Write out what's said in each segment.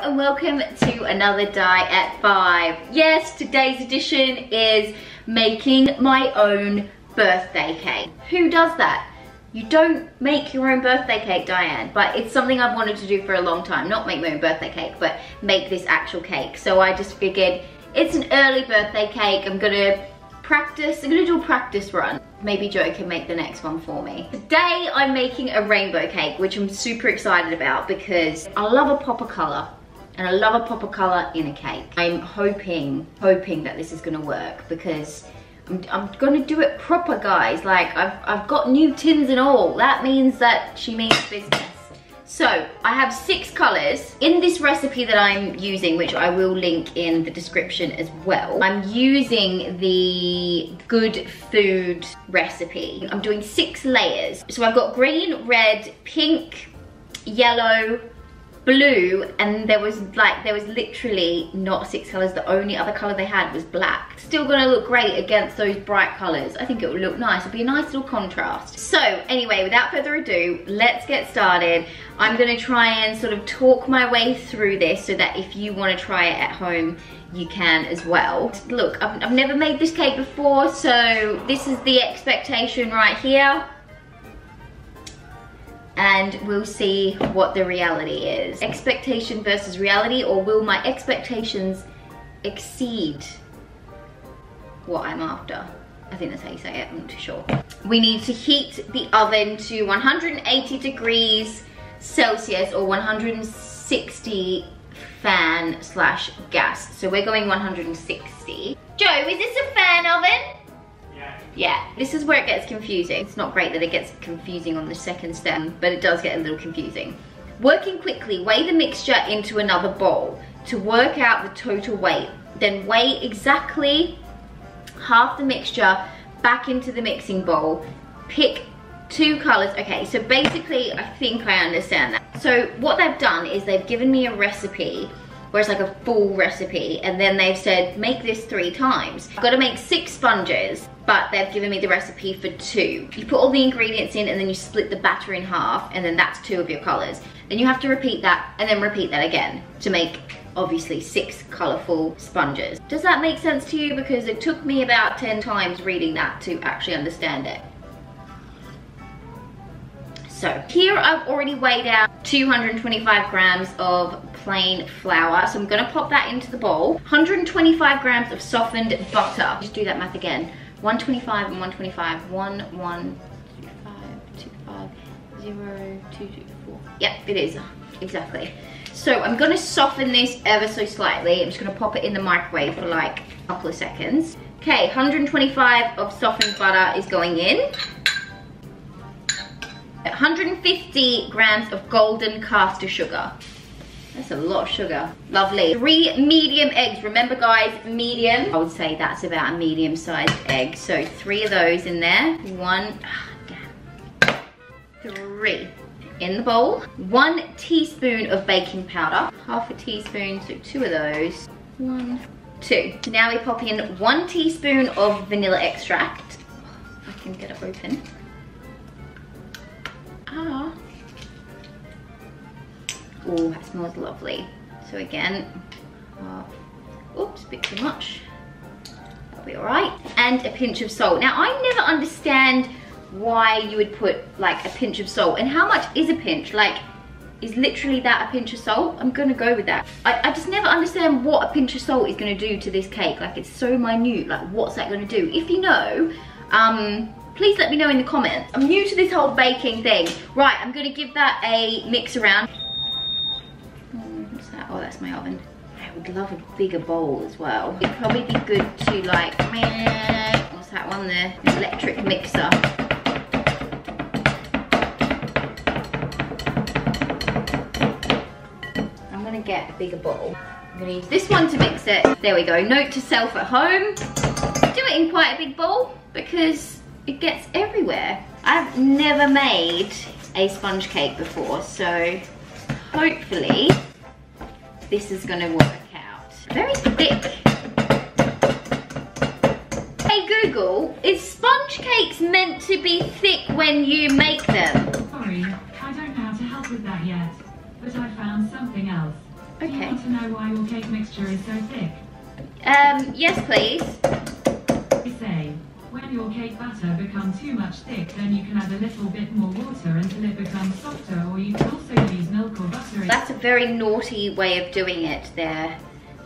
and welcome to another Die at 5. Yes, today's edition is making my own birthday cake. Who does that? You don't make your own birthday cake, Diane, but it's something I've wanted to do for a long time. Not make my own birthday cake, but make this actual cake. So I just figured it's an early birthday cake. I'm gonna practice, I'm gonna do a practice run. Maybe Joe can make the next one for me. Today I'm making a rainbow cake, which I'm super excited about because I love a pop of color. And I love a pop of color in a cake. I'm hoping that this is gonna work because I'm gonna do it proper, guys. Like, I've got new tins and all. That means that she means business. So, I have 6 colors. In this recipe that I'm using, which I will link in the description as well, I'm using the Good Food recipe. I'm doing 6 layers. So I've got green, red, pink, yellow, blue, and there was literally not 6 colors. The only other color they had was black. Still gonna look great against those bright colors. I think it would look nice. It'll be a nice little contrast. So anyway, without further ado, let's get started. I'm gonna try and sort of talk my way through this so that if you wanna try it at home, you can as well. Look, I've never made this cake before, so this is the expectation right here. And we'll see what the reality is. Expectation versus reality, or will my expectations exceed what I'm after? I think that's how you say it, I'm not too sure. We need to heat the oven to 180 degrees Celsius or 160 fan / gas. So we're going 160. Joe, is this a fan oven? Yeah, this is where it gets confusing. It's not great that it gets confusing on the second step, but it does get a little confusing. Working quickly, weigh the mixture into another bowl to work out the total weight. Then weigh exactly half the mixture back into the mixing bowl. Pick 2 colors. Okay, so basically, I think I understand that. So what they've done is they've given me a recipe where it's like a full recipe, and then they've said, make this 3 times. I've got to make 6 sponges, but they've given me the recipe for 2. You put all the ingredients in and then you split the batter in half, and then that's 2 of your colors. Then you have to repeat that and then repeat that again to make, obviously, 6 colorful sponges. Does that make sense to you? Because it took me about 10 times reading that to actually understand it. So here I've already weighed out 225 grams of plain flour. So I'm gonna pop that into the bowl. 125 grams of softened butter. Just do that math again. 125 and 125. 1, 1, 2, 5, 2, 5, 0, 2, 2, 4. Yep, it is, exactly. So I'm gonna soften this ever so slightly. I'm just gonna pop it in the microwave for like a couple of seconds. Okay, 125 of softened butter is going in. 150 grams of golden caster sugar. That's a lot of sugar. Lovely. 3 medium eggs. Remember, guys, medium. I would say that's about a medium-sized egg. So 3 of those in there. 1, 3 in the bowl. 1 teaspoon of baking powder. Half a teaspoon, so 2 of those. 1, 2. So now we pop in 1 teaspoon of vanilla extract. If I can get it open. Oh, that smells lovely. So again, oops, a bit too much. That'll be all right. And a pinch of salt. Now, I never understand why you would put like a pinch of salt. And how much is a pinch? Like, is literally that a pinch of salt? I'm gonna go with that. I just never understand what a pinch of salt is gonna do to this cake. Like, it's so minute. Like, what's that gonna do? If you know, please let me know in the comments. I'm new to this whole baking thing. Right, I'm gonna give that a mix around. What's that? Oh, that's my oven. I would love a bigger bowl as well. It'd probably be good to like, what's that one there? An electric mixer. I'm gonna get a bigger bowl. I'm gonna use this one to mix it. There we go. Note to self at home. Do it in quite a big bowl because it gets everywhere. I've never made a sponge cake before, so hopefully this is gonna work out. Very thick. Hey Google, is sponge cakes meant to be thick when you make them? Sorry, I don't know how to help with that yet, but I found something else. Okay. Do you want to know why your cake mixture is so thick? Yes please. They say, when your cake batter becomes too much thick, then you can add a little bit more water until it becomes softer, or you can also use milk or butter. That's a very naughty way of doing it there,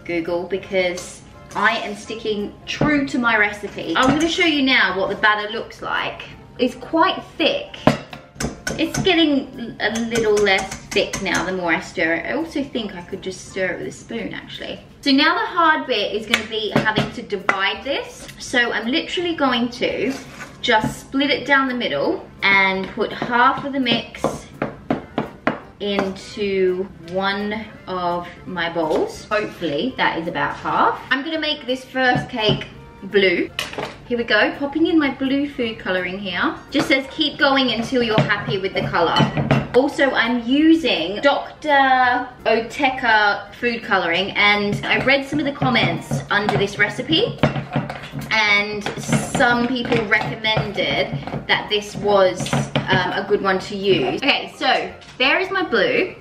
Google, because I am sticking true to my recipe. I'm gonna show you now what the batter looks like. It's quite thick. It's getting a little less thick now the more I stir it. I also think I could just stir it with a spoon actually. So now the hard bit is gonna be having to divide this. So I'm literally going to just split it down the middle and put half of the mix into one of my bowls. Hopefully that is about half. I'm gonna make this first cake blue. Here we go, popping in my blue food coloring here. Just says keep going until you're happy with the color. Also, I'm using Dr. Oteka food coloring, and I read some of the comments under this recipe, and some people recommended that this was a good one to use. Okay, so there is my blue.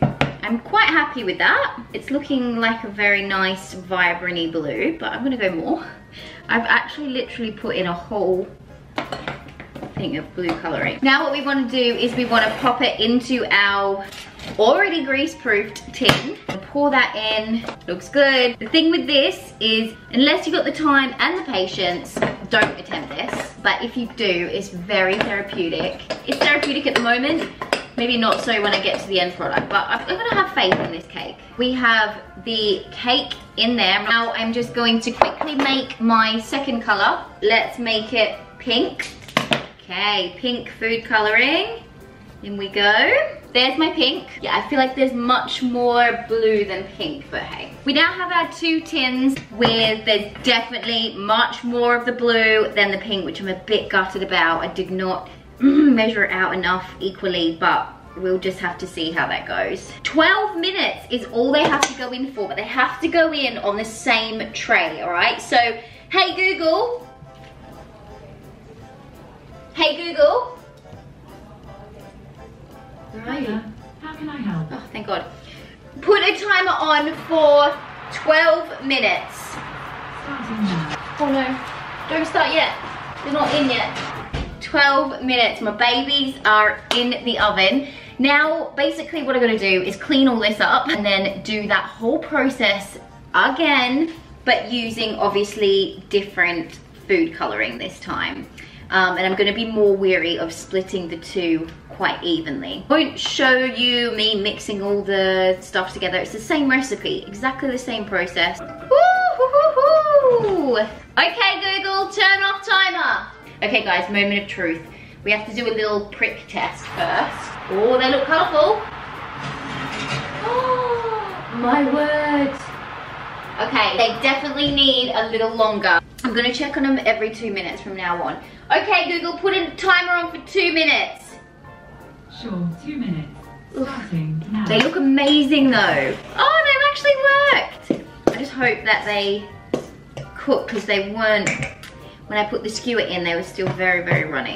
I'm quite happy with that. It's looking like a very nice, vibrant-y blue, but I'm gonna go more. I've actually literally put in a whole thing of blue coloring. Now what we want to do is we want to pop it into our already grease-proofed tin and pour that in. Looks good. The thing with this is, unless you've got the time and the patience, don't attempt this. But if you do, it's very therapeutic. It's therapeutic at the moment. Maybe not so when I get to the end product, but I'm gonna have faith in this cake. We have the cake in there. Now I'm just going to quickly make my second color. Let's make it pink. Okay, pink food coloring. In we go. There's my pink. Yeah, I feel like there's much more blue than pink, but hey. We now have our two tins with, there's definitely much more of the blue than the pink, which I'm a bit gutted about. I did not measure it out enough equally, but we'll just have to see how that goes. 12 minutes is all they have to go in for, but they have to go in on the same tray, all right? So, hey Google. Hey Google. Right. How can I help? Oh, thank God. Put a timer on for 12 minutes. Starting now. Oh no, don't start yet. They're not in yet. 12 minutes, my babies are in the oven. Now, basically what I'm gonna do is clean all this up and then do that whole process again, but using obviously different food coloring this time. And I'm gonna be more wary of splitting the two quite evenly. I won't show you me mixing all the stuff together. It's the same recipe, exactly the same process. Woo-hoo-hoo-hoo. Okay, Google, turn off timer. Okay guys, moment of truth. We have to do a little prick test first. Oh, they look colourful. Oh, my word. Okay, they definitely need a little longer. I'm gonna check on them every 2 minutes from now on. Okay, Google, put a timer on for 2 minutes. Sure, 2 minutes. Starting now. They look amazing though. Oh, they've actually worked. I just hope that they cook, because they weren't, when I put the skewer in, they were still very, very runny.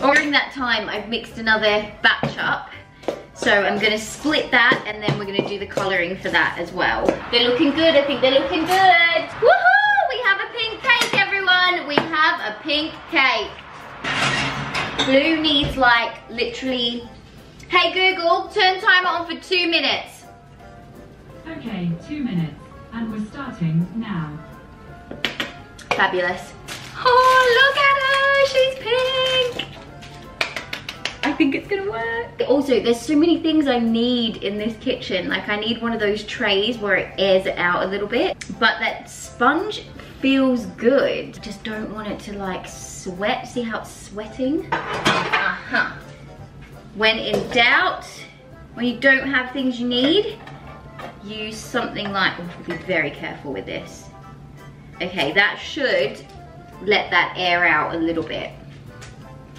During that time, I've mixed another batch up. So I'm gonna split that, and then we're gonna do the coloring for that as well. They're looking good, I think they're looking good. Woohoo! We have a pink cake, everyone. We have a pink cake. Blue needs like literally, hey Google, turn timer on for 2 minutes. Okay, 2 minutes. And we're starting now. Fabulous. Oh, look at her, she's pink. I think it's gonna work. Also, there's so many things I need in this kitchen. Like I need one of those trays where it airs it out a little bit, but that sponge feels good. Just don't want it to like sweat. See how it's sweating? When in doubt, when you don't have things you need, use something like, oh, be very careful with this. Okay, that should let that air out a little bit.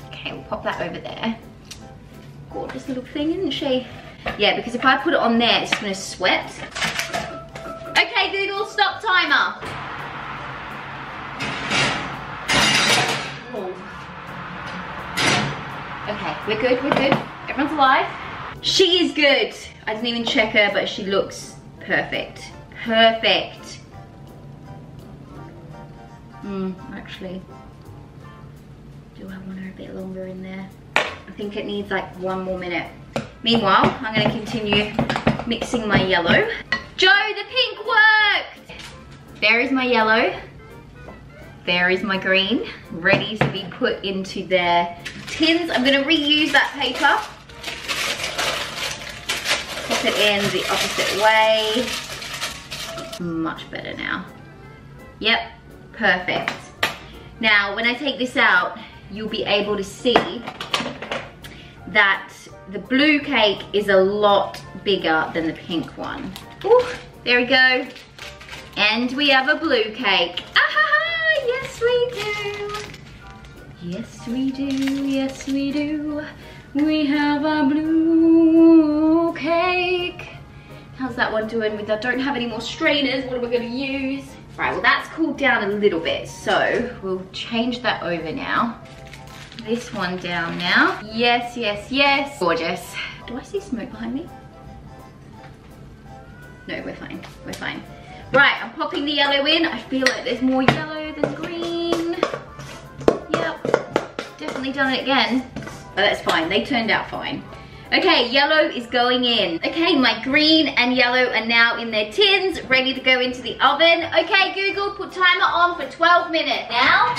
Okay, we'll pop that over there. Gorgeous little thing, isn't she? Yeah, because if I put it on there, it's just gonna sweat. Okay, Google, stop timer. Oh. Okay, we're good, we're good. Everyone's alive. She is good. I didn't even check her, but she looks perfect. Perfect. Actually, do I want her a bit longer in there? I think it needs like 1 more minute. Meanwhile, I'm gonna continue mixing my yellow. Joe, the pink worked! There is my yellow. There is my green, ready to be put into their tins. I'm gonna reuse that paper. Pop it in the opposite way. Much better now. Yep, perfect. Now, when I take this out, you'll be able to see that the blue cake is a lot bigger than the pink one. Ooh, there we go. And we have a blue cake. Ah, yes we do. Yes we do, yes we do. We have a blue cake. How's that one doing? I don't have any more strainers. What am I gonna use? Right, well that's cooled down a little bit. So we'll change that over now. This one down now. Yes, yes, yes. Gorgeous. Do I see smoke behind me? No, we're fine, we're fine. Right, I'm popping the yellow in. I feel like there's more yellow than green. Yep, definitely done it again. But that's fine, they turned out fine. Okay, yellow is going in. Okay, my green and yellow are now in their tins, ready to go into the oven. Okay, Google, put timer on for 12 minutes. Now?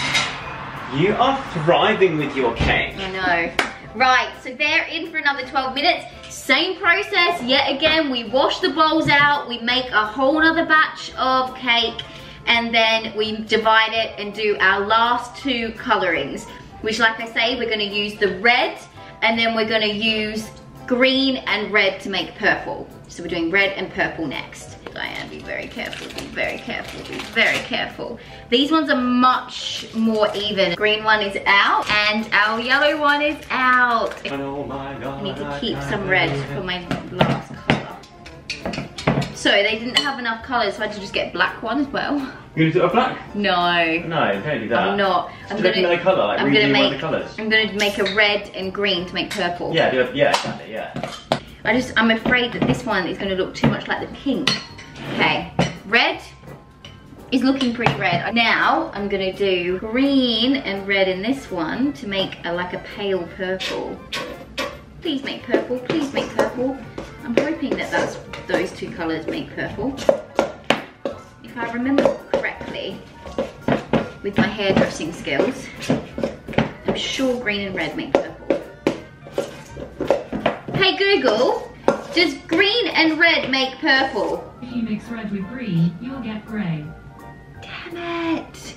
You are thriving with your cake. I know. Right, so they're in for another 12 minutes. Same process, yet again, we wash the bowls out, we make a whole nother batch of cake, and then we divide it and do our last 2 colorings, which like I say, we're gonna use the red, and then we're gonna use green and red to make purple. So we're doing red and purple next. Diane, be very careful, be very careful, be very careful. These ones are much more even. Green one is out, and our yellow one is out. Oh my God, I need to keep some red for my last color. So they didn't have enough colors, so I had to just get black one as well. You're gonna do a black? No. No, don't do that. I'm not. I'm gonna another colour, like I'm gonna make colours. I'm gonna make a red and green to make purple. Yeah, yeah, exactly, yeah. I'm afraid that this one is gonna look too much like the pink. Okay, red is looking pretty red. Now I'm gonna do green and red in this one to make like a pale purple. Please make purple, please make purple. I'm hoping that those 2 colors make purple. If I remember correctly, with my hairdressing skills, I'm sure green and red make purple. Hey Google, does green and red make purple? If you mix red with green, you'll get grey. Damn it.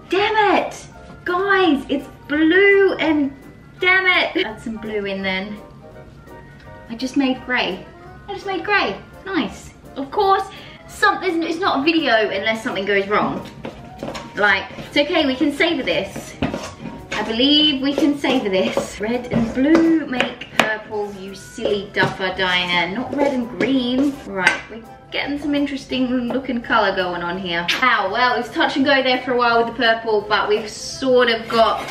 Damn it. Guys, it's blue and damn it. Add some blue in then. I just made grey. I just made grey. Nice. Of course, it's not a video unless something goes wrong. Like, it's okay, we can savor this. I believe we can savor this. Red and blue make purple, you silly duffer, Diane. Not red and green. Right, we're getting some interesting looking colour going on here. Wow, well, it was touch and go there for a while with the purple, but we've sort of got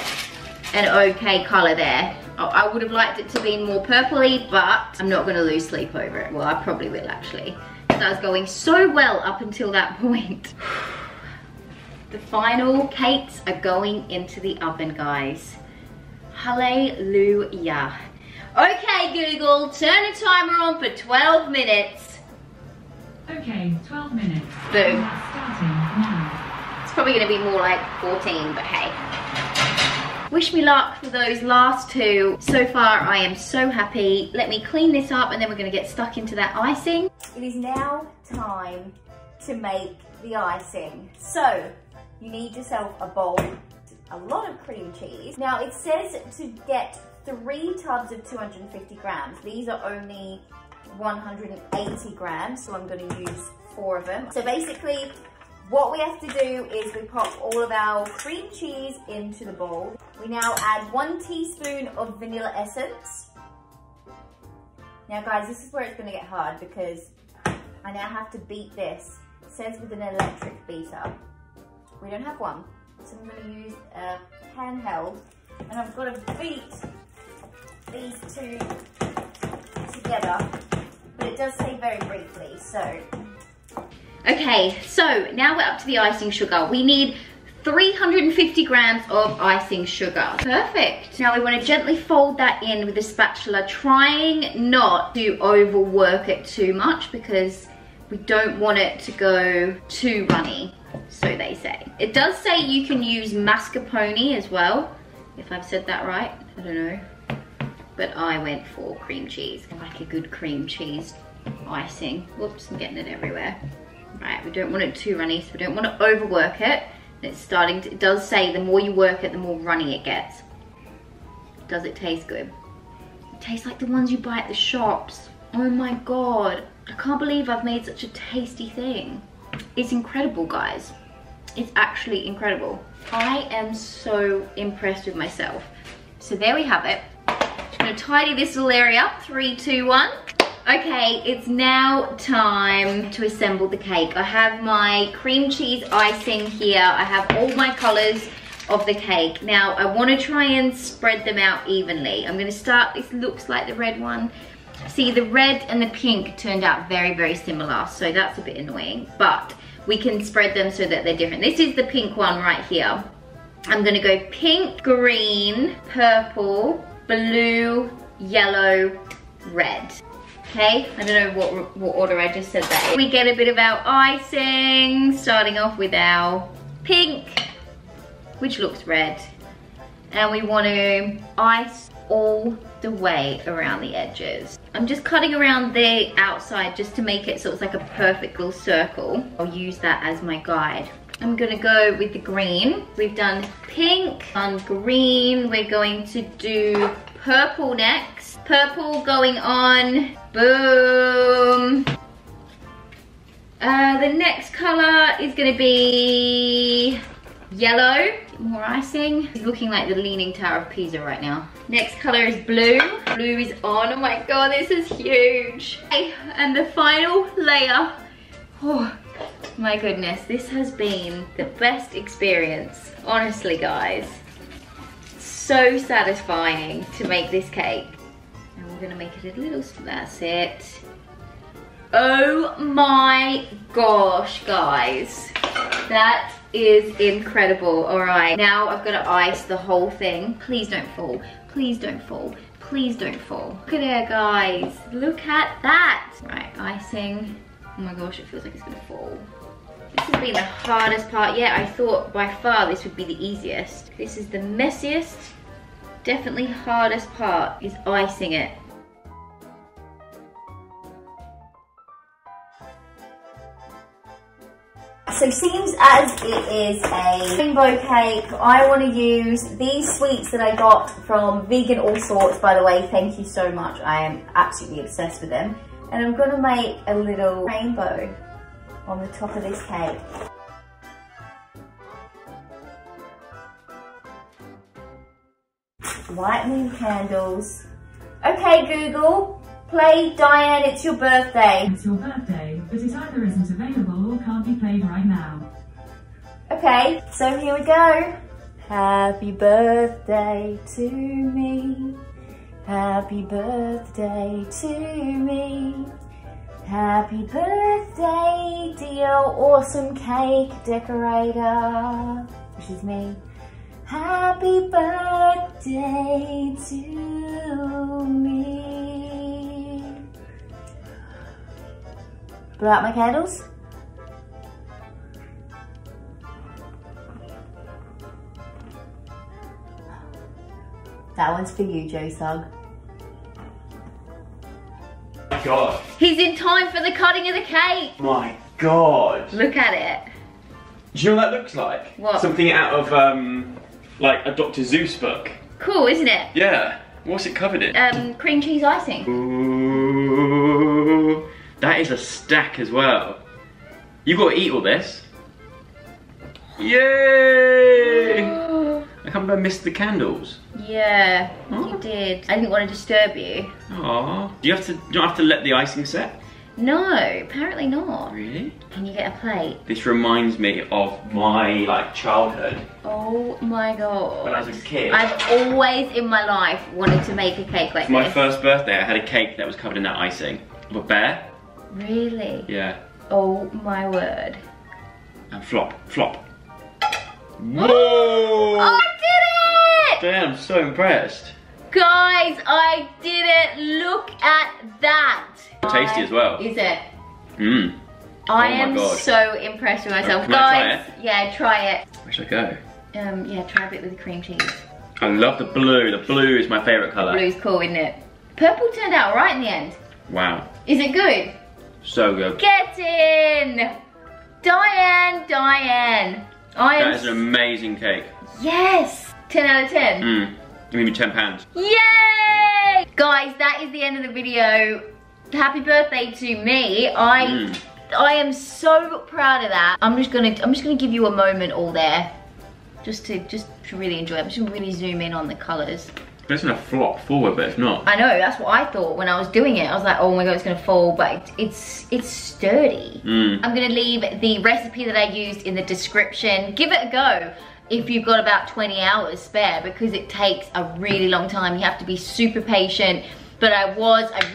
an okay colour there. I would have liked it to be more purpley, but I'm not gonna lose sleep over it. Well, I probably will actually. That was going so well up until that point. The final cakes are going into the oven, guys. Hallelujah. Okay, Google, turn the timer on for 12 minutes. Okay, 12 minutes. Boom. That's starting now. It's probably gonna be more like 14, but hey. Wish me luck for those last 2. So far, I am so happy. Let me clean this up and then we're gonna get stuck into that icing. It is now time to make the icing. So, you need yourself a bowl, a lot of cream cheese. Now, it says to get 3 tubs of 250 grams. These are only 180 grams, so I'm gonna use 4 of them. So basically, what we have to do is we pop all of our cream cheese into the bowl. We now add 1 teaspoon of vanilla essence. Now guys, this is where it's gonna get hard because I now have to beat this. It says with an electric beater. We don't have one, so I'm gonna use a handheld, and I've got to beat these 2 together but it does say very briefly, so. Okay, so now we're up to the icing sugar. We need 350 grams of icing sugar. Perfect. Now we want to gently fold that in with a spatula, trying not to overwork it too much because we don't want it to go too runny, so they say. It does say you can use mascarpone as well, if I've said that right, I don't know. But I went for cream cheese. I like a good cream cheese icing. Whoops, I'm getting it everywhere. Right, we don't want it too runny, so we don't want to overwork it. It's starting to, it does say the more you work it, the more runny it gets. Does it taste good? It tastes like the ones you buy at the shops. Oh my God. I can't believe I've made such a tasty thing. It's incredible, guys. It's actually incredible. I am so impressed with myself. So there we have it. I'm gonna tidy this little area up. 3, 2, 1. Okay, it's now time to assemble the cake. I have my cream cheese icing here. I have all my colors of the cake. Now, I wanna try and spread them out evenly. I'm gonna start, this looks like the red one. See, the red and the pink turned out very, very similar, so that's a bit annoying, but we can spread them so that they're different. This is the pink one right here. I'm gonna go pink, green, purple, blue, yellow, red. Okay, I don't know what order I just said that in. We get a bit of our icing, starting off with our pink, which looks red. And we want to ice all the way around the edges. I'm just cutting around the outside just to make it so it's like a perfect little circle. I'll use that as my guide. I'm gonna go with the green. We've done pink and green. We're going to do purple next. Purple going on, boom. The next color is gonna be yellow. More icing. It's looking like the Leaning Tower of Pisa right now. Next color is blue. Blue is on. Oh my God, this is huge. Okay, and the final layer. Oh my goodness, this has been the best experience. Honestly, guys. So satisfying to make this cake. And we're gonna make it a little, that's it. Oh my gosh, guys. That is incredible. All right, now I've got to ice the whole thing. Please don't fall. Please don't fall. Please don't fall. Look at there, guys. Look at that. Right, icing. Oh my gosh, it feels like it's gonna fall. This has been the hardest part yet. I thought by far this would be the easiest. This is the messiest, definitely hardest part is icing it. So seems as it is a rainbow cake, I want to use these sweets that I got from Vegan All Sorts, by the way, thank you so much. I am absolutely obsessed with them. And I'm going to make a little rainbow on the top of this cake. Lightning candles. Okay, Google, play Diane, It's Your Birthday. It's your birthday, but it either isn't available or can't be played right now. Okay, so here we go. Happy birthday to me. Happy birthday to me. Happy birthday, dear awesome cake decorator, which is me. Happy birthday to me. Blow out my candles. That one's for you, Joe Sugg. My God. He's in time for the cutting of the cake. My God. Look at it. Do you know what that looks like? What? Something out of like a Dr. Seuss book. Cool, isn't it? Yeah. What's it covered in? Cream cheese icing. Ooh, that is a stack as well. You got to eat all this. Yay! I can't believe I missed the candles. Yeah, Oh. you did. I didn't want to disturb you. Aww. Do you not have to let the icing set? No, apparently not. Really? Can you get a plate? This reminds me of my like childhood. Oh my God. When I was a kid. I've always in my life wanted to make a cake like For my this. first birthday, I had a cake that was covered in that icing. of a bear. Really? Yeah. Oh my word. And flop, flop. Whoa! I did it! Damn, I'm so impressed. Guys, I did it. Look at that. Tasty as well. Is it? Mmm. I Oh my am God. so impressed with myself. Can I try Guys, it? yeah, try it. Where should I go? Yeah, try a bit with the cream cheese. I love the blue. The blue is my favourite colour. Blue's cool, isn't it? Purple turned out right in the end. Wow. Is it good? So good. Get in! Diane, Diane. That is an amazing cake. Yes! 10 out of 10. Mmm. Give me £10. Yay! Guys, that is the end of the video. Happy birthday to me. I am so proud of that. I'm just gonna give you a moment all there. Just to really enjoy it. I'm just gonna really zoom in on the colours. It's gonna flop forward, but it's not. I know, that's what I thought when I was doing it. I was like, oh my god, it's gonna fall, but it's sturdy. I'm gonna leave the recipe that I used in the description. Give it a go if you've got about 20 hours spare, because it takes a really long time. You have to be super patient. But I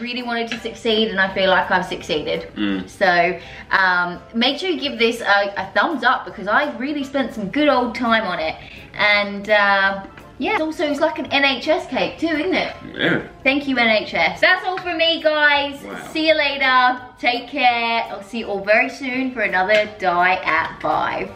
really wanted to succeed, and I feel like I've succeeded. So make sure you give this a thumbs up, because I really spent some good old time on it. And yeah, it's like an NHS cake too, isn't it? Yeah. Thank you, NHS. That's all from me, guys. Wow. See you later. Take care. I'll see you all very soon for another Die at 5.